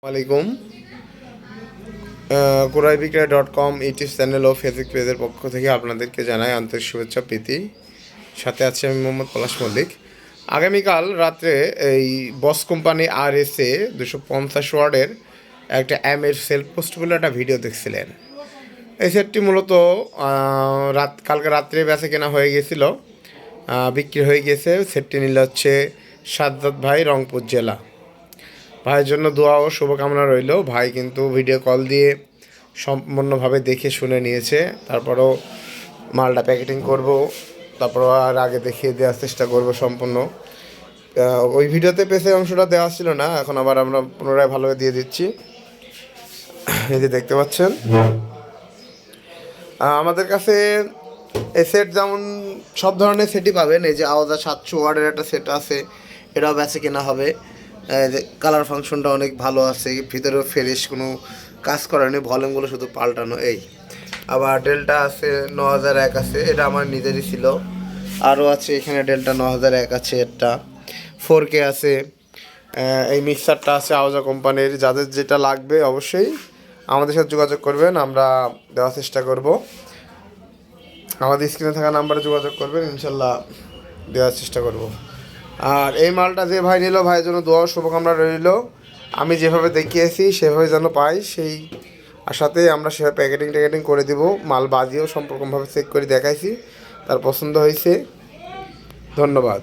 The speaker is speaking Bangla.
আসসালামাইকুম। কুরাইবিক্রয়.com ইউটিউব চ্যানেল ও ফেসবুক পেজের পক্ষ থেকে আপনাদেরকে জানাই আন্তরিক শুভেচ্ছা প্রীতি। সাথে আছি আমি মোহাম্মদ পলাশ মল্লিক। আগামীকাল রাত্রে এই বস কোম্পানি RSA 250 ওয়ার্ডের একটা এর সেলফ পোস্ট বলে একটা ভিডিও দেখছিলেন। এই সেটটি মূলত কালকে রাত্রে বেচা কেনা হয়ে গেছিল, বিক্রি হয়ে গেছে। সেটটি নিল হচ্ছে সাজ্জাদ ভাই, রংপুর জেলা। ভাইয়ের জন্য দোয়া ও শুভকামনা রইল। ভাই কিন্তু ভিডিও কল দিয়ে সম্পূর্ণভাবে দেখে শুনে নিয়েছে। তারপরও মালটা প্যাকেটিং করব, তারপরও আর আগে দেখিয়ে দেওয়ার চেষ্টা করব সম্পূর্ণ। ওই ভিডিওতে পেছে অংশটা দেওয়া ছিল না, এখন আবার আমরা পুনরায় ভালোভাবে দিয়ে দিচ্ছি। এই যে দেখতে পাচ্ছেন, আমাদের কাছে এই সেট যেমন সব ধরনের সেটই পাবেন। এই যে আওয়াজা 700 ওয়ার্ডের একটা সেট আছে, এটাও বেচে কেনা হবে। কালার ফাংশনটা অনেক ভালো আছে, ভিতরেও ফ্রেশ, কোনো কাজ করেনি, ভলিউমগুলো শুধু পাল্টানো। এই আবার ডেল্টা আছে 9001 আছে, এটা আমার নিজেরই ছিল। আরও আছে এখানে ডেল্টা 9001 আছে, একটা 4K আছে। এই মিক্সারটা আছে আওয়াজা কোম্পানির। যাদের যেটা লাগবে অবশ্যই আমাদের সাথে যোগাযোগ করবেন, আমরা দেওয়ার চেষ্টা করব। আমাদের স্ক্রিনে থাকা নাম্বারে যোগাযোগ করবেন, ইনশাল্লাহ দেওয়ার চেষ্টা করব। আর এই মালটা যে ভাই নিল, ভাইয়ের জন্য দোয়া শুভকামনা রইল। আমি যেভাবে দেখিয়েছি সেভাবে যেন পাই, সেই আশাতে আমরা সেভাবে প্যাকেটিং করে দিব। মাল বাজিয়েও সম্পূর্ণভাবে চেক করে দেখাইছি, তার পছন্দ হয়েছে। ধন্যবাদ।